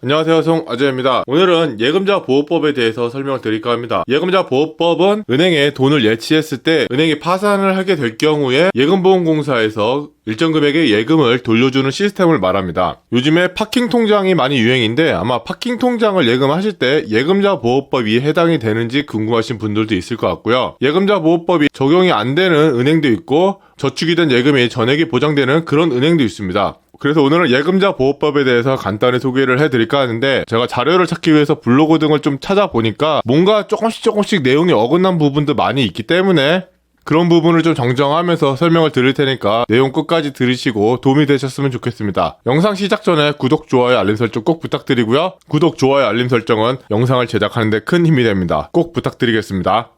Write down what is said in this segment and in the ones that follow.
안녕하세요, 송아재입니다. 오늘은 예금자 보호법에 대해서 설명을 드릴까 합니다. 예금자 보호법은 은행에 돈을 예치했을 때 은행이 파산을 하게 될 경우에 예금보험공사에서 일정 금액의 예금을 돌려주는 시스템을 말합니다. 요즘에 파킹 통장이 많이 유행인데 아마 파킹 통장을 예금하실 때 예금자 보호법이 해당이 되는지 궁금하신 분들도 있을 것 같고요. 예금자 보호법이 적용이 안 되는 은행도 있고 저축이 된 예금이 전액이 보장되는 그런 은행도 있습니다. 그래서 오늘은 예금자 보호법에 대해서 간단히 소개를 해드릴까 하는데, 제가 자료를 찾기 위해서 블로그 등을 좀 찾아보니까 뭔가 조금씩 내용이 어긋난 부분도 많이 있기 때문에 그런 부분을 좀 정정하면서 설명을 드릴 테니까 내용 끝까지 들으시고 도움이 되셨으면 좋겠습니다. 영상 시작 전에 구독, 좋아요, 알림 설정 꼭 부탁드리고요. 구독, 좋아요, 알림 설정은 영상을 제작하는 데 큰 힘이 됩니다. 꼭 부탁드리겠습니다.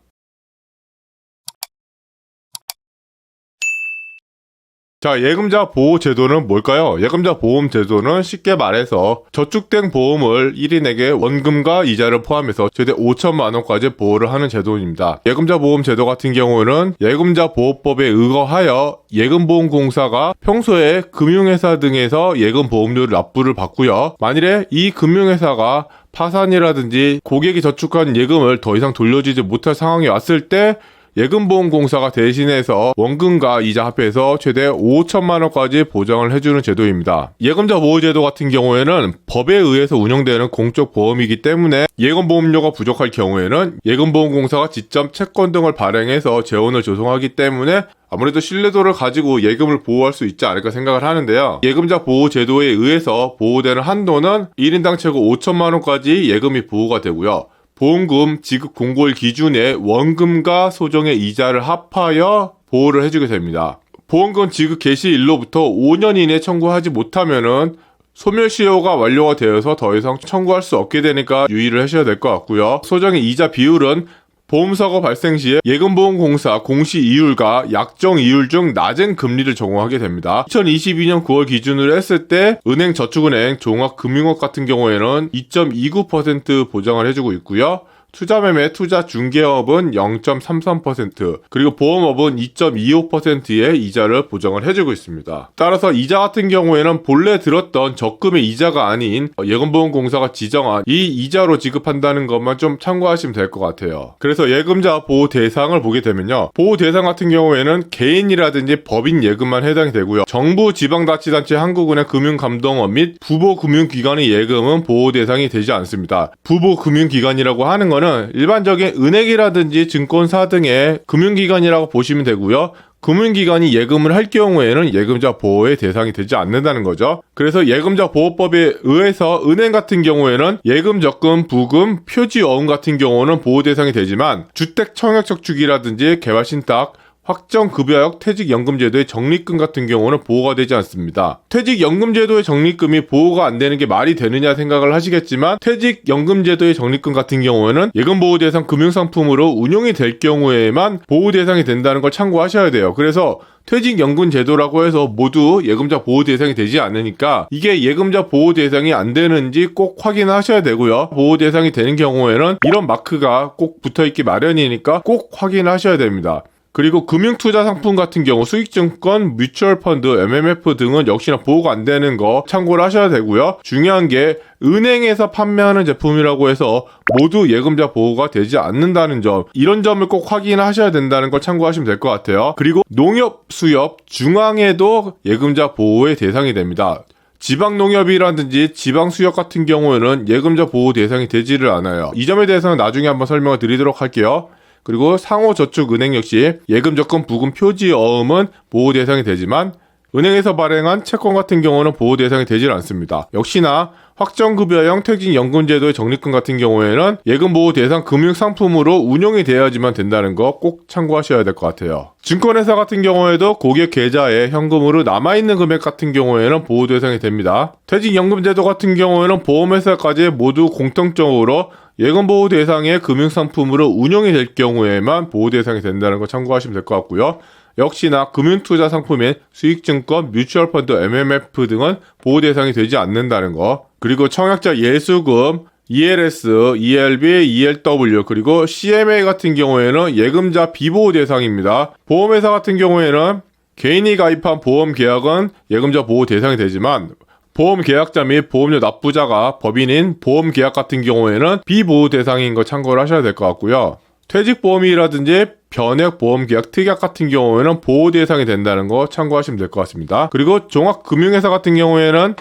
자, 예금자 보호 제도는 뭘까요? 예금자 보험 제도는 쉽게 말해서 저축된 보험을 1인에게 원금과 이자를 포함해서 최대 5천만 원까지 보호를 하는 제도입니다. 예금자 보험 제도 같은 경우는 예금자 보호법에 의거하여 예금보험공사가 평소에 금융회사 등에서 예금 보험료를 납부를 받고요. 만일에 이 금융회사가 파산이라든지 고객이 저축한 예금을 더 이상 돌려주지 못할 상황이 왔을 때 예금보험공사가 대신해서 원금과 이자 합해서 최대 5천만 원까지 보장을 해주는 제도입니다. 예금자 보호제도 같은 경우에는 법에 의해서 운영되는 공적 보험이기 때문에 예금보험료가 부족할 경우에는 예금보험공사가 직접 채권 등을 발행해서 재원을 조성하기 때문에 아무래도 신뢰도를 가지고 예금을 보호할 수 있지 않을까 생각을 하는데요. 예금자 보호제도에 의해서 보호되는 한도는 1인당 최고 5천만 원까지 예금이 보호가 되고요. 보험금 지급 공고일 기준에 원금과 소정의 이자를 합하여 보호를 해주게 됩니다. 보험금 지급 개시일로부터 5년 이내 청구하지 못하면은 소멸시효가 완료가 되어서 더 이상 청구할 수 없게 되니까 유의를 하셔야 될 것 같고요. 소정의 이자 비율은 보험사고 발생 시에 예금보험공사 공시 이율과 약정 이율 중 낮은 금리를 적용하게 됩니다. 2022년 9월 기준으로 했을 때 은행저축은행 종합금융업 같은 경우에는 2.29% 보장을 해주고 있고요. 투자매매 투자중개업은 0.33%, 그리고 보험업은 2.25%의 이자를 보장을 해주고 있습니다. 따라서 이자 같은 경우에는 본래 들었던 적금의 이자가 아닌 예금보험공사가 지정한 이 이자로 지급한다는 것만 좀 참고하시면 될 것 같아요. 그래서 예금자 보호 대상을 보게 되면요, 보호 대상 같은 경우에는 개인이라든지 법인 예금만 해당이 되고요. 정부, 지방자치단체, 한국은행, 금융감독원 및 부보금융기관의 예금은 보호 대상이 되지 않습니다. 부보금융기관이라고 하는 건 일반적인 은행이라든지 증권사 등의 금융기관이라고 보시면 되고요. 금융기관이 예금을 할 경우에는 예금자 보호의 대상이 되지 않는다는 거죠. 그래서 예금자 보호법에 의해서 은행 같은 경우에는 예금, 적금, 부금, 표지어음 같은 경우는 보호 대상이 되지만 주택 청약저축이라든지 개발신탁, 확정급여역 퇴직연금제도의 적립금 같은 경우는 보호가 되지 않습니다. 퇴직연금제도의 적립금이 보호가 안 되는 게 말이 되느냐 생각을 하시겠지만, 퇴직연금제도의 적립금 같은 경우에는 예금보호대상 금융상품으로 운용이 될 경우에만 보호대상이 된다는 걸 참고하셔야 돼요. 그래서 퇴직연금제도라고 해서 모두 예금자 보호 대상이 되지 않으니까 이게 예금자 보호 대상이 안 되는지 꼭 확인하셔야 되고요. 보호 대상이 되는 경우에는 이런 마크가 꼭 붙어있기 마련이니까 꼭 확인하셔야 됩니다. 그리고 금융투자 상품 같은 경우 수익증권, 뮤추얼펀드, MMF 등은 역시나 보호가 안 되는 거 참고를 하셔야 되고요. 중요한 게 은행에서 판매하는 제품이라고 해서 모두 예금자 보호가 되지 않는다는 점, 이런 점을 꼭 확인하셔야 된다는 걸 참고하시면 될 것 같아요. 그리고 농협, 수협, 중앙에도 예금자 보호의 대상이 됩니다. 지방농협이라든지 지방수협 같은 경우에는 예금자 보호 대상이 되지를 않아요. 이 점에 대해서는 나중에 한번 설명을 드리도록 할게요. 그리고 상호저축은행 역시 예금, 적금, 부금, 표지어음은 보호 대상이 되지만 은행에서 발행한 채권 같은 경우는 보호 대상이 되질 않습니다. 역시나 확정급여형 퇴직연금제도의 적립금 같은 경우에는 예금보호 대상 금융상품으로 운용이 되어야지만 된다는 거 꼭 참고하셔야 될 것 같아요. 증권회사 같은 경우에도 고객 계좌에 현금으로 남아있는 금액 같은 경우에는 보호 대상이 됩니다. 퇴직연금제도 같은 경우에는 보험회사까지 모두 공통적으로 예금보호 대상의 금융상품으로 운용이 될 경우에만 보호 대상이 된다는 거 참고하시면 될 것 같고요. 역시나 금융투자 상품인 수익증권, 뮤추얼펀드, MMF 등은 보호 대상이 되지 않는다는 거. 그리고 청약자 예수금, ELS, ELB, ELW, 그리고 CMA 같은 경우에는 예금자 비보호 대상입니다. 보험회사 같은 경우에는 개인이 가입한 보험 계약은 예금자 보호 대상이 되지만 보험 계약자 및 보험료 납부자가 법인인 보험 계약 같은 경우에는 비보호 대상인 거 참고를 하셔야 될 것 같고요. 퇴직보험이라든지 변액보험 계약 특약 같은 경우에는 보호 대상이 된다는 거 참고하시면 될 것 같습니다. 그리고 종합금융회사 같은 경우에는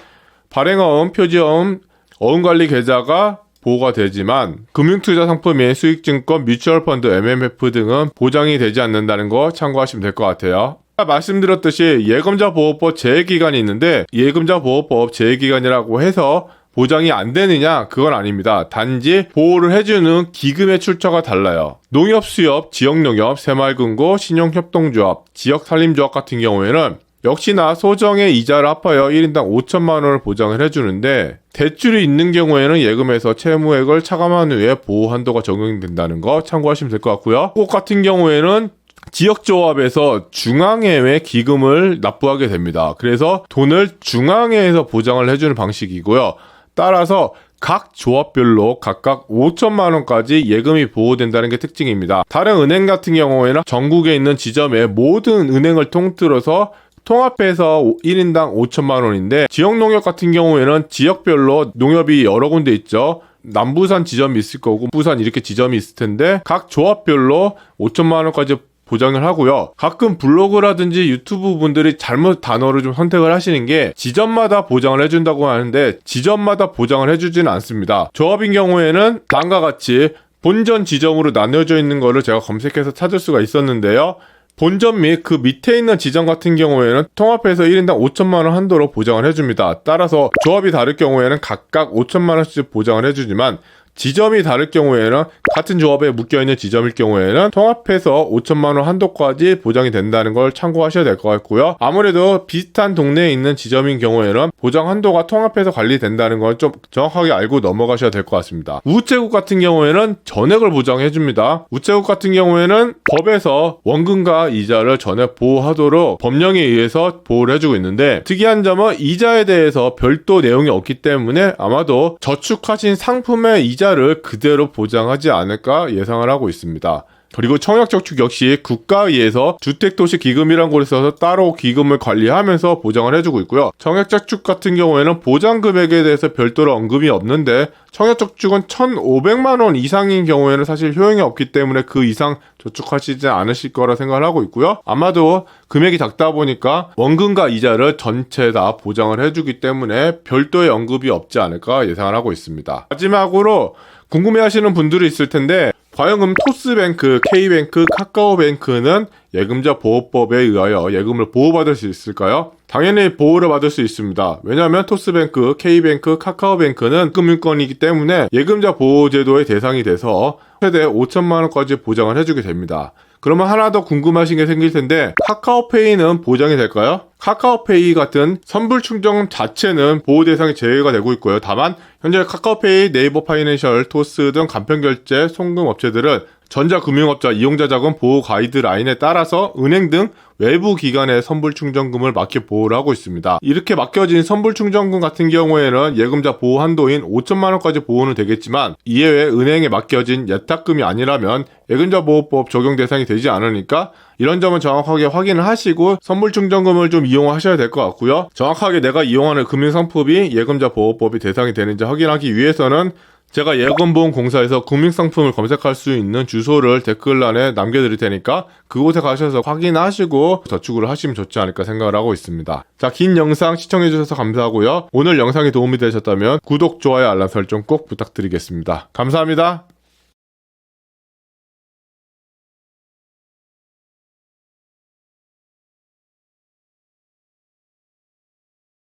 발행어음, 표지어음, 어음관리 계좌가 보호가 되지만 금융투자 상품인 수익증권, 뮤추얼펀드, MMF 등은 보장이 되지 않는다는 거 참고하시면 될 것 같아요. 말씀드렸듯이 예금자보호법 제외기간이 있는데 예금자보호법 제외기간이라고 해서 보장이 안 되느냐? 그건 아닙니다. 단지 보호를 해주는 기금의 출처가 달라요. 농협수협, 지역농협, 새마을금고, 신용협동조합, 지역산림조합 같은 경우에는 역시나 소정의 이자를 합하여 1인당 5천만 원을 보장을 해주는데 대출이 있는 경우에는 예금에서 채무액을 차감한 후에 보호 한도가 적용된다는 거 참고하시면 될 것 같고요. 꼭 같은 경우에는 지역조합에서 중앙회에 기금을 납부하게 됩니다. 그래서 돈을 중앙회에서 보장을 해주는 방식이고요. 따라서 각 조합별로 각각 5천만 원까지 예금이 보호된다는 게 특징입니다. 다른 은행 같은 경우에는 전국에 있는 지점의 모든 은행을 통틀어서 통합해서 1인당 5천만 원인데 지역농협 같은 경우에는 지역별로 농협이 여러 군데 있죠. 남부산 지점이 있을 거고 부산 이렇게 지점이 있을 텐데 각 조합별로 5천만 원까지 보장을 하고요. 가끔 블로그라든지 유튜브 분들이 잘못 단어를 좀 선택을 하시는 게 지점마다 보장을 해준다고 하는데 지점마다 보장을 해주지는 않습니다. 조합인 경우에는 다음과 같이 본전 지점으로 나뉘어져 있는 거를 제가 검색해서 찾을 수가 있었는데요. 본점 및 그 밑에 있는 지점 같은 경우에는 통합해서 1인당 5천만 원 한도로 보장을 해줍니다. 따라서 조합이 다를 경우에는 각각 5천만 원씩 보장을 해주지만 지점이 다를 경우에는 같은 조합에 묶여있는 지점일 경우에는 통합해서 5천만 원 한도까지 보장이 된다는 걸 참고하셔야 될 것 같고요. 아무래도 비슷한 동네에 있는 지점인 경우에는 보장 한도가 통합해서 관리된다는 걸 좀 정확하게 알고 넘어가셔야 될 것 같습니다. 우체국 같은 경우에는 전액을 보장해줍니다. 우체국 같은 경우에는 법에서 원금과 이자를 전액 보호하도록 법령에 의해서 보호를 해주고 있는데 특이한 점은 이자에 대해서 별도 내용이 없기 때문에 아마도 저축하신 상품의 이자를 그대로 보장하지 않을까 예상을 하고 있습니다. 그리고 청약저축 역시 국가에 의해서 주택도시기금이라는 곳에서 따로 기금을 관리하면서 보장을 해주고 있고요. 청약저축 같은 경우에는 보장금액에 대해서 별도로 언급이 없는데 청약저축은 1,500만 원 이상인 경우에는 사실 효용이 없기 때문에 그 이상 저축하시지 않으실 거라 생각을 하고 있고요. 아마도 금액이 작다 보니까 원금과 이자를 전체 다 보장을 해주기 때문에 별도의 언급이 없지 않을까 예상을 하고 있습니다. 마지막으로 궁금해하시는 분들이 있을 텐데 과연 토스뱅크, K뱅크, 카카오뱅크는 예금자 보호법에 의하여 예금을 보호받을 수 있을까요? 당연히 보호를 받을 수 있습니다. 왜냐하면 토스뱅크, K뱅크, 카카오뱅크는 금융권이기 때문에 예금자 보호제도의 대상이 돼서 최대 5천만 원까지 보장을 해주게 됩니다. 그러면 하나 더 궁금하신 게 생길 텐데 카카오페이는 보장이 될까요? 카카오페이 같은 선불 충전 자체는 보호 대상이 제외가 되고 있고요. 다만 현재 카카오페이, 네이버 파이낸셜, 토스 등 간편결제, 송금 업체들은 전자금융업자 이용자 자금 보호 가이드라인에 따라서 은행 등 외부 기관의 선불충전금을 맡겨 보호를 하고 있습니다. 이렇게 맡겨진 선불충전금 같은 경우에는 예금자 보호 한도인 5천만 원까지 보호는 되겠지만 이에 외에 은행에 맡겨진 예탁금이 아니라면 예금자 보호법 적용 대상이 되지 않으니까 이런 점은 정확하게 확인을 하시고 선불충전금을 좀 이용하셔야 될 것 같고요. 정확하게 내가 이용하는 금융상품이 예금자 보호법이 대상이 되는지 확인하기 위해서는 제가 예금보험공사에서 금융상품을 검색할 수 있는 주소를 댓글란에 남겨드릴 테니까 그곳에 가셔서 확인하시고 저축을 하시면 좋지 않을까 생각을 하고 있습니다. 자, 긴 영상 시청해주셔서 감사하고요. 오늘 영상이 도움이 되셨다면 구독, 좋아요, 알람 설정 꼭 부탁드리겠습니다. 감사합니다.